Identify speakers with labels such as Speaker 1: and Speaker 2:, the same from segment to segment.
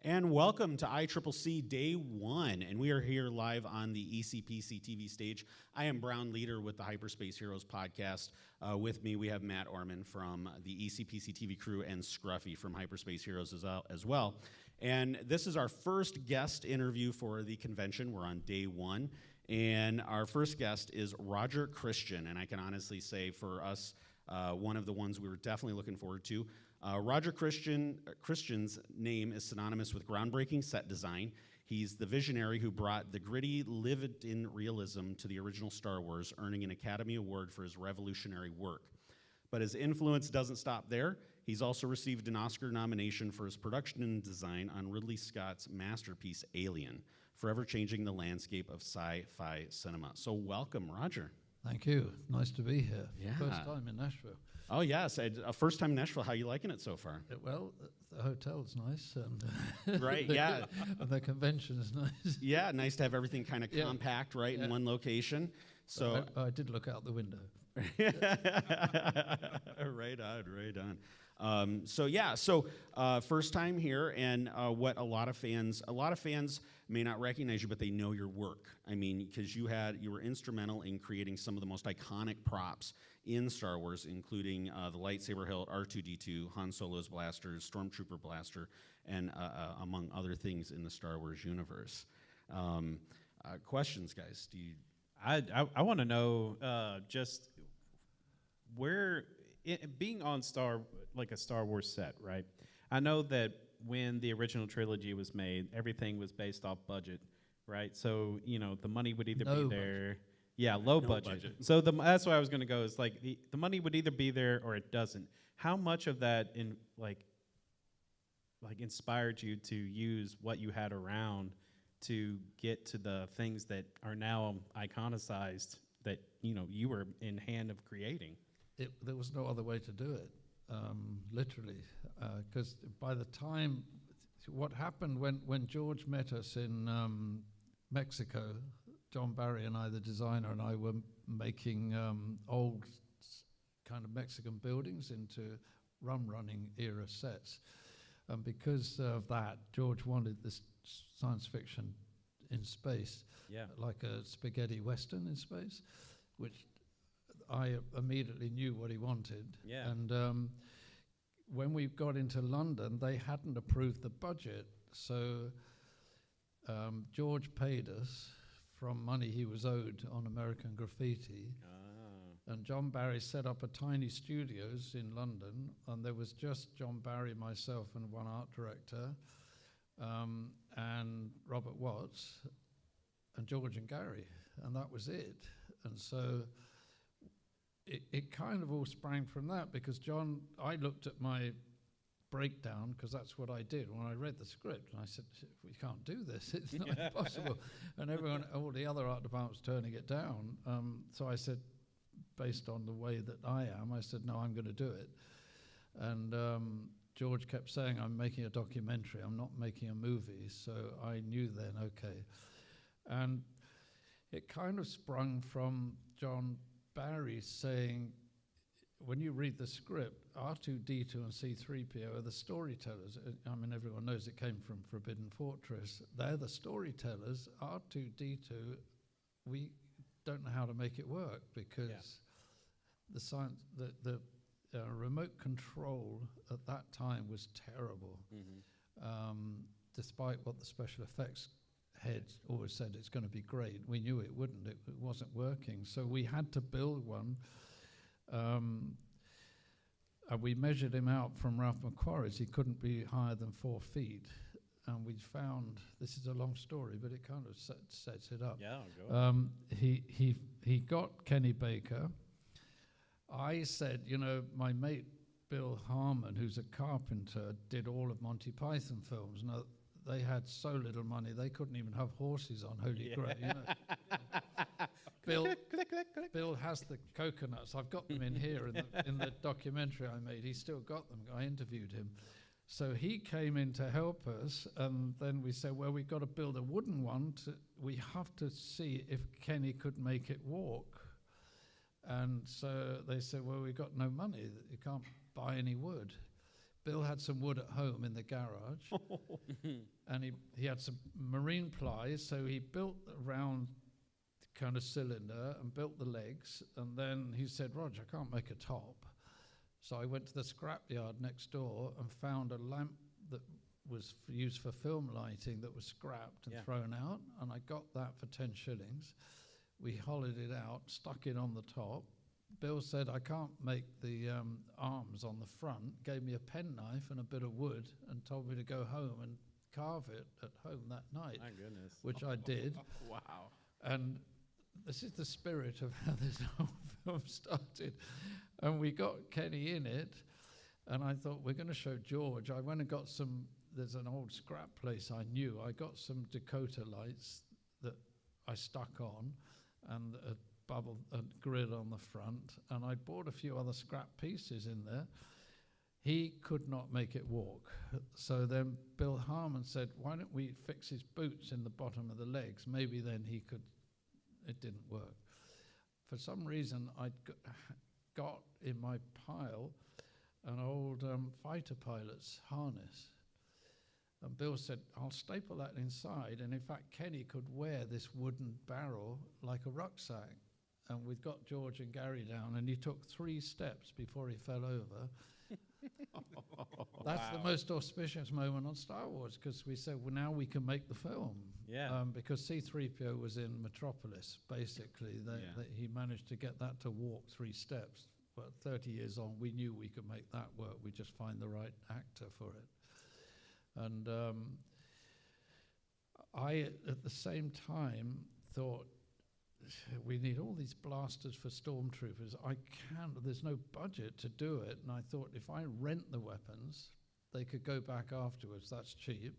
Speaker 1: And welcome to ICCC Day 1, and we are here live on the ECPC TV stage. I am Brown Leader with the Hyperspace Heroes podcast. With me, we have Matt Orman from the ECPC TV crew and Scruffy from Hyperspace Heroes as well. And this is our first guest interview for the convention. We're on Day 1, and our first guest is Roger Christian, and I can honestly say for us, one of the ones we were definitely looking forward to. Roger Christian's name is synonymous with groundbreaking set design. He's the visionary who brought the gritty, lived-in realism to the original Star Wars, earning an Academy Award for his revolutionary work. But his influence doesn't stop there. He's also received an Oscar nomination for his production and design on Ridley Scott's masterpiece, Alien, forever changing the landscape of sci-fi cinema. So welcome, Roger.
Speaker 2: Thank you. Nice to be here.
Speaker 1: Yeah.
Speaker 2: First time in Nashville.
Speaker 1: Oh, yes. First time in Nashville. How are you liking it so far?
Speaker 2: Well, the hotel's nice. And
Speaker 1: right, yeah.
Speaker 2: And the convention is nice.
Speaker 1: Yeah, nice to have everything kind of compact, right, in one location. So
Speaker 2: I did look out the window.
Speaker 1: Right on. So first time here, and what a lot of fans may not recognize you, but they know your work. I mean, because you were instrumental in creating some of the most iconic props in Star Wars, including the lightsaber hilt, R2-D2, Han Solo's blasters, Stormtrooper blaster, and among other things in the Star Wars universe. Questions, guys?
Speaker 3: I want to know just where being on a Star Wars set, right? I know that when the original trilogy was made, everything was based off budget, right? So the money would either be there.
Speaker 2: Budget.
Speaker 3: Yeah, low budget. So that's where I was going to go. Is like the money would either be there or it doesn't. How much of that inspired you to use what you had around to get to the things that are now iconicized that you were in hand of creating?
Speaker 2: There was no other way to do it, literally, because by the time, what happened when George met us in Mexico, John Barry and I, the designer, and I were making old kind of Mexican buildings into rum-running era sets. And because of that, George wanted this science fiction in space, like a spaghetti western in space, which I immediately knew what he wanted.
Speaker 3: Yeah.
Speaker 2: And when we got into London, they hadn't approved the budget, so George paid us from money he was owed on American Graffiti. And John Barry set up a tiny studios in London, and there was just John Barry, myself, and one art director, and Robert Watts, and George and Gary, and that was it. And so it kind of all sprang from that, because I looked at my breakdown, because that's what I did when I read the script, and I said, we can't do this, it's not possible. And all the other art departments turning it down. So I said, based on the way that I am, I said, no, I'm going to do it. And George kept saying, I'm making a documentary, I'm not making a movie. So I knew then, okay. And it kind of sprung from John Barry saying, when you read the script, R2-D2 and C-3PO are the storytellers. I mean, everyone knows it came from Forbidden Fortress. They're the storytellers. R2-D2, we don't know how to make it work, because the science, the remote control at that time was terrible. Despite what the special effects head always said, it's going to be great. We knew it wouldn't. It wasn't working. So we had to build one. And we measured him out from Ralph McQuarrie's. He couldn't be higher than 4 feet. And we found, this is a long story, but it kind of sets it up.
Speaker 3: Yeah, go on.
Speaker 2: He got Kenny Baker. I said, my mate Bill Harmon, who's a carpenter, did all of Monty Python films. Now, they had so little money, they couldn't even have horses on Holy Grail. Bill has the coconuts. I've got them in here in the documentary I made. He's still got them. I interviewed him. So he came in to help us, and then we said, well, we've got to build a wooden one. We have to see if Kenny could make it walk. And so they said, well, we've got no money. You can't buy any wood. Bill had some wood at home in the garage, and he had some marine plies, so he built a round kind of cylinder and built the legs, and then he said, Roger, I can't make a top. So I went to the scrapyard next door and found a lamp that was used for film lighting that was scrapped and thrown out, and I got that for 10 shillings. We hollowed it out, stuck it on the top. Bill said, I can't make the arms on the front, gave me a penknife and a bit of wood and told me to go home and carve it at home that night,
Speaker 3: My goodness.
Speaker 2: which I did.
Speaker 3: Wow.
Speaker 2: And this is the spirit of how this whole film started. And we got Kenny in it, and I thought, we're going to show George. I went and got some, there's an old scrap place I knew. I got some Dakota lights that I stuck on, and a bubble grill on the front, and I bought a few other scrap pieces in there. He could not make it walk. So then Bill Harmon said, why don't we fix his boots in the bottom of the legs? Maybe then he could. It didn't work. For some reason, I'd got in my pile an old fighter pilot's harness. And Bill said, I'll staple that inside. And in fact, Kenny could wear this wooden barrel like a rucksack. And we've got George and Gary down, and he took 3 steps before he fell over. That's the most auspicious moment on Star Wars, because we said, well, now we can make the film.
Speaker 3: Yeah.
Speaker 2: Because C-3PO was in Metropolis, basically. He managed to get that to walk 3 steps. But 30 years on, we knew we could make that work. We just find the right actor for it. And I, at the same time, thought, we need all these blasters for stormtroopers. There's no budget to do it. And I thought, if I rent the weapons, they could go back afterwards. That's cheap.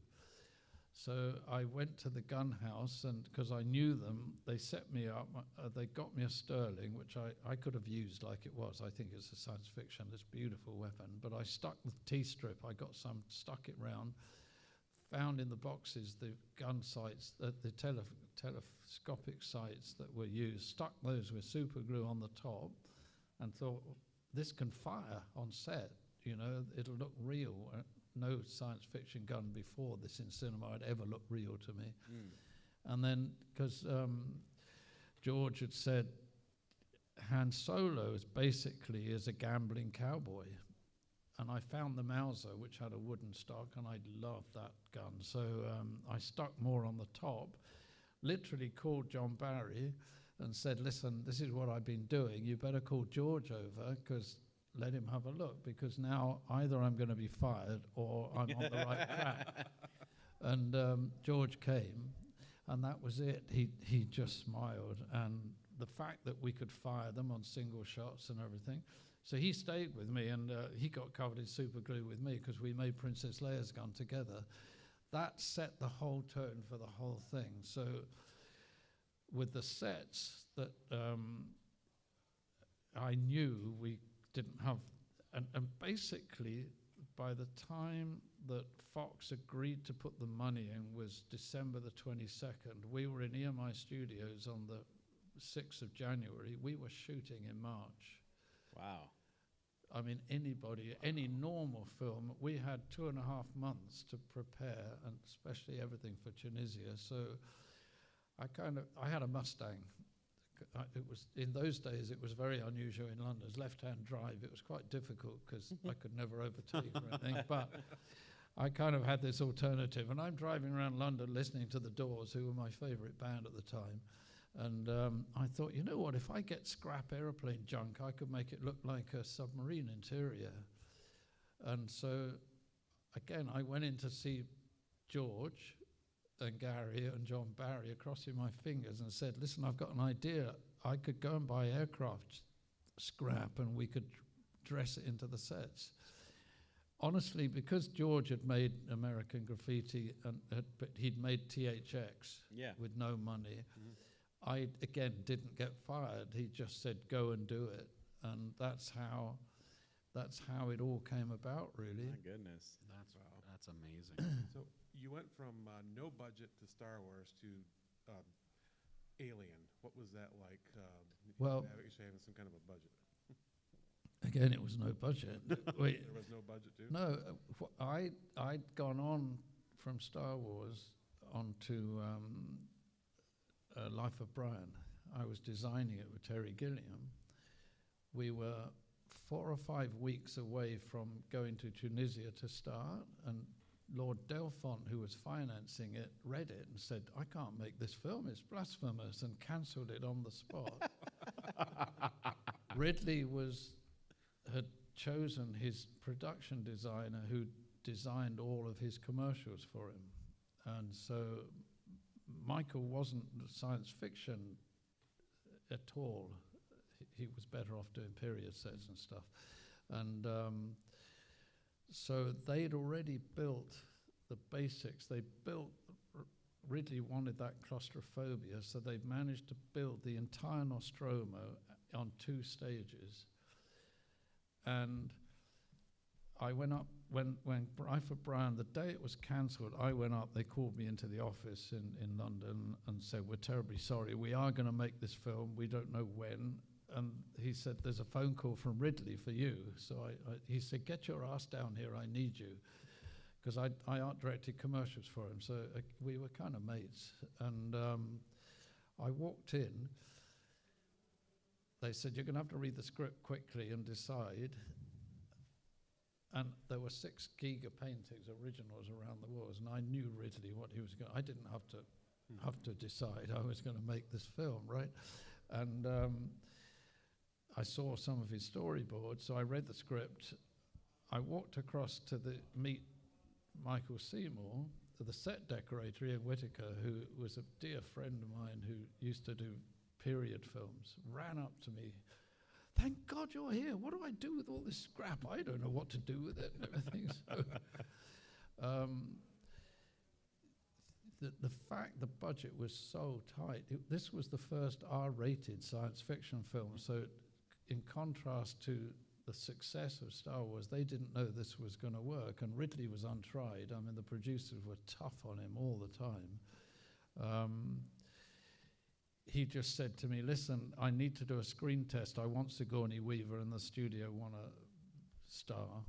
Speaker 2: So I went to the gun house, and because I knew them, they set me up. They got me a Sterling, which I could have used like it was. I think it's a science fiction, this beautiful weapon. But I stuck the T-strip. I got some, stuck it round, found in the boxes the gun sights, the telescopic sights that were used, stuck those with super glue on the top, and thought, this can fire on set, it'll look real. No science fiction gun before this in cinema had ever looked real to me. And then, because George had said, Han Solo is basically a gambling cowboy. And I found the Mauser, which had a wooden stock, and I loved that gun. So I stuck more on the top, literally called John Barry and said, listen, this is what I've been doing. You better call George over, because let him have a look, because now either I'm going to be fired or I'm on the right track. And George came, and that was it. He just smiled. And the fact that we could fire them on single shots and everything. So he stayed with me, and he got covered in super glue with me, because we made Princess Leia's gun together. That set the whole tone for the whole thing. So with the sets that I knew we didn't have, and basically by the time that Fox agreed to put the money in was December the 22nd. We were in EMI Studios on the 6th of January. We were shooting in March.
Speaker 3: Wow.
Speaker 2: I mean, any normal film, we had 2.5 months to prepare, and especially everything for Tunisia. So I had a Mustang. It was, in those days, it was very unusual in London. It was left-hand drive. It was quite difficult because I could never overtake or anything. But I kind of had this alternative. And I'm driving around London listening to The Doors, who were my favorite band at the time. And I thought, you know what, if I get scrap airplane junk, I could make it look like a submarine interior. And so, again, I went in to see George and Gary and John Barry, crossing my fingers, and said, listen, I've got an idea. I could go and buy aircraft scrap, and we could dress it into the sets. Honestly, because George had made American Graffiti, and he'd made THX with no money, I, again, didn't get fired. He just said, go and do it. And that's how it all came about, really.
Speaker 3: My goodness.
Speaker 1: That's amazing.
Speaker 4: So you went from no budget to Star Wars to Alien. What was that like?
Speaker 2: Well,
Speaker 4: having some kind of a budget.
Speaker 2: Again, it was no budget. Wait,
Speaker 4: There was no budget too?
Speaker 2: no, I'd gone on from Star Wars onto Life of Brian. I was designing it with Terry Gilliam. We were 4 or 5 weeks away from going to Tunisia to start, and Lord Delfont, who was financing it, read it and said, "I can't make this film, it's blasphemous," and cancelled it on the spot. Ridley had chosen his production designer who designed all of his commercials for him. And so Michael wasn't science fiction at all. He was better off doing period sets and stuff. And so they'd already built the basics. Ridley wanted that claustrophobia, so they managed to build the entire Nostromo on 2 stages. And I went up, when Life of Brian, the day it was cancelled, I went up, they called me into the office in London and said, "We're terribly sorry, we are going to make this film, we don't know when." And he said, "There's a phone call from Ridley for you." So he said, "Get your ass down here, I need you." Because I art directed commercials for him, so we were kind of mates. And I walked in, they said, "You're going to have to read the script quickly and decide." And there were 6 Giga paintings, originals around the walls, and I knew Ridley what he was going. I didn't have to decide. I was going to make this film, right? And I saw some of his storyboards, so I read the script. I walked across to meet Michael Seymour, the set decorator, Ian Whitaker, who was a dear friend of mine who used to do period films, ran up to me. "Thank God you're here. What do I do with all this scrap? I don't know what to do with it," and everything. So, the fact the budget was so tight, this was the first R-rated science fiction film. So, in contrast to the success of Star Wars, they didn't know this was going to work, and Ridley was untried. I mean, the producers were tough on him all the time. He just said to me, "Listen, I need to do a screen test. I want Sigourney Weaver and the studio want to star.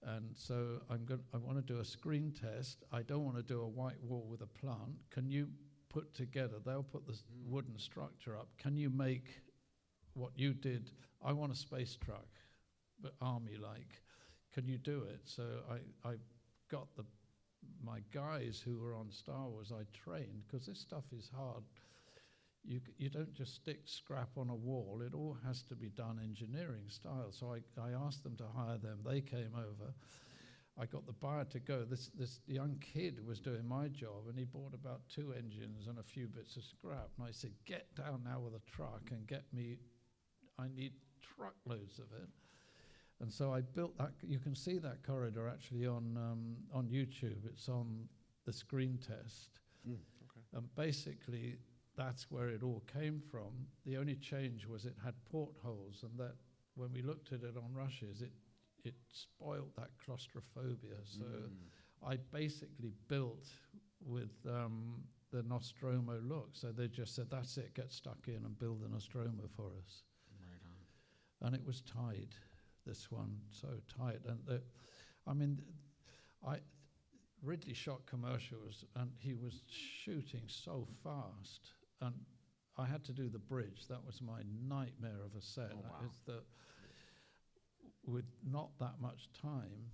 Speaker 2: And so I want to do a screen test. I don't want to do a white wall with a plant. Can you put together, they'll put the wooden structure up. Can you make what you did? I want a space truck, but army-like. Can you do it?" So I got my guys who were on Star Wars, I trained, because this stuff is hard. You don't just stick scrap on a wall. It all has to be done engineering style. So I asked them to hire them. They came over. I got the buyer to go. This young kid was doing my job, and he bought about 2 engines and a few bits of scrap. And I said, "Get down now with a truck and get me, I need truckloads of it." And so I built that. You can see that corridor actually on YouTube. It's on the screen test.
Speaker 4: Okay.
Speaker 2: And basically, that's where it all came from. The only change was it had portholes, and that when we looked at it on rushes, it spoiled that claustrophobia. So I basically built with the Nostromo look. So they just said, "That's it, get stuck in and build the Nostromo for us."
Speaker 1: Right on.
Speaker 2: And it was tight, this one, so tight. And Ridley shot commercials, and he was shooting so fast. And I had to do the bridge. That was my nightmare of a set.
Speaker 1: Oh, wow.
Speaker 2: With not that much time,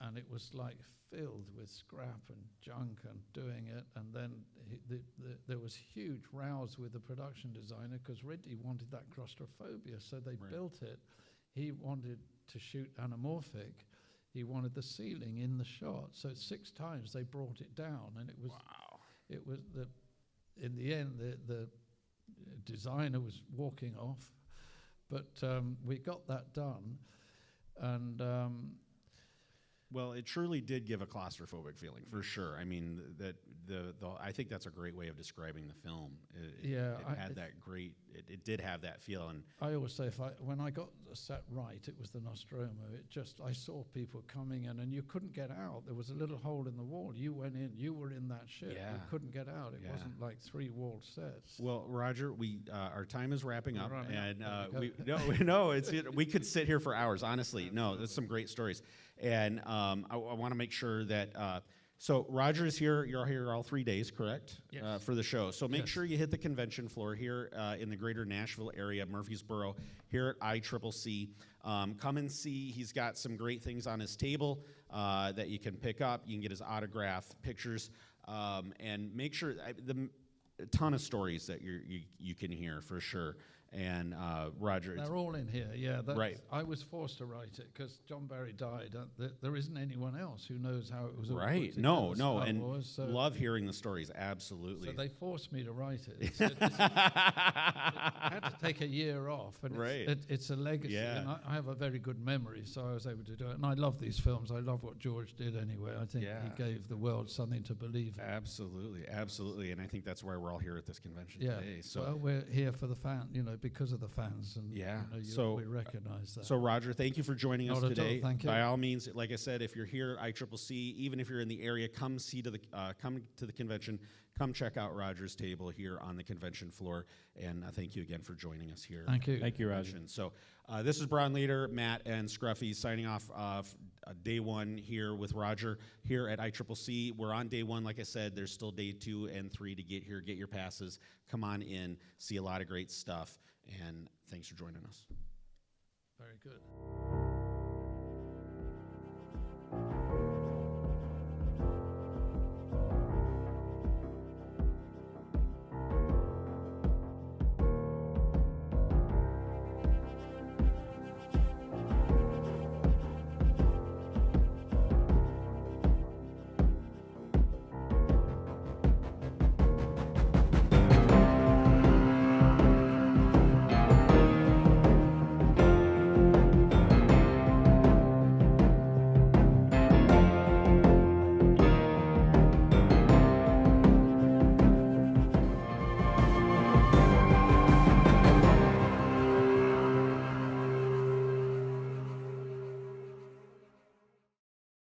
Speaker 2: and it was like filled with scrap and junk and doing it. And then there was huge rows with the production designer because Ridley wanted that claustrophobia, so they built it. He wanted to shoot anamorphic. He wanted the ceiling in the shot. So 6 times they brought it down, and it was in the end the designer was walking off, but we got that done, and
Speaker 1: Well, it truly did give a claustrophobic feeling, for sure. I mean, I think that's a great way of describing the film. It did have that feel, and
Speaker 2: I always say when I got the set right, it was the Nostromo. I saw people coming in, and you couldn't get out. There was a little hole in the wall. You went in. You were in that ship.
Speaker 1: Yeah.
Speaker 2: You couldn't get out. It
Speaker 1: Yeah.
Speaker 2: wasn't like 3-walled sets.
Speaker 1: well, Roger, our time is wrapping
Speaker 2: We're
Speaker 1: up,
Speaker 2: running out.
Speaker 1: and
Speaker 2: There we
Speaker 1: we could sit here for hours. Honestly, no, there's some great stories, and I want to make sure that. So Roger is here. You're here all 3 days, correct?
Speaker 2: Yes.
Speaker 1: For the show. So make
Speaker 2: Yes.
Speaker 1: sure you hit the convention floor here in the greater Nashville area, Murfreesboro, here at ICCC. Come and see. He's got some great things on his table that you can pick up. You can get his autograph, pictures, and make sure a ton of stories that you can hear for sure. And Roger,
Speaker 2: They're all in here, yeah.
Speaker 1: Right.
Speaker 2: I was forced to write it because John Barry died. There isn't anyone else who knows how it was all put
Speaker 1: right?
Speaker 2: together,
Speaker 1: No,
Speaker 2: Star
Speaker 1: and
Speaker 2: Wars, so,
Speaker 1: love hearing the stories. Absolutely.
Speaker 2: so they forced me to write it. I had to take a year off, and
Speaker 1: Right.
Speaker 2: it's a legacy.
Speaker 1: Yeah.
Speaker 2: And I have a very good memory, so I was able to do it. And I love these films. I love what George did anyway. I think
Speaker 1: Yeah.
Speaker 2: he gave the world something to believe in.
Speaker 1: Absolutely, absolutely, and I think that's why we're all here at this convention
Speaker 2: Yeah.
Speaker 1: today. So.
Speaker 2: Well, we're here for the because of the fans, and
Speaker 1: Yeah.
Speaker 2: so we recognize that.
Speaker 1: So, Roger, thank you for joining us
Speaker 2: Not at all,
Speaker 1: today.
Speaker 2: thank you.
Speaker 1: By all means, like I said, if you're here at ICCC, even if you're in the area, come to the convention. Come check out Roger's table here on the convention floor. And thank you again for joining us here.
Speaker 2: Thank you.
Speaker 3: Thank you, Roger.
Speaker 1: Convention. So, this is Brown Leader, Matt, and Scruffy signing off day one here with Roger here at ICCC. We're on day one. Like I said, there's still day 2 and 3 to get here. Get your passes. Come on in. See a lot of great stuff. And thanks for joining us.
Speaker 2: Very good.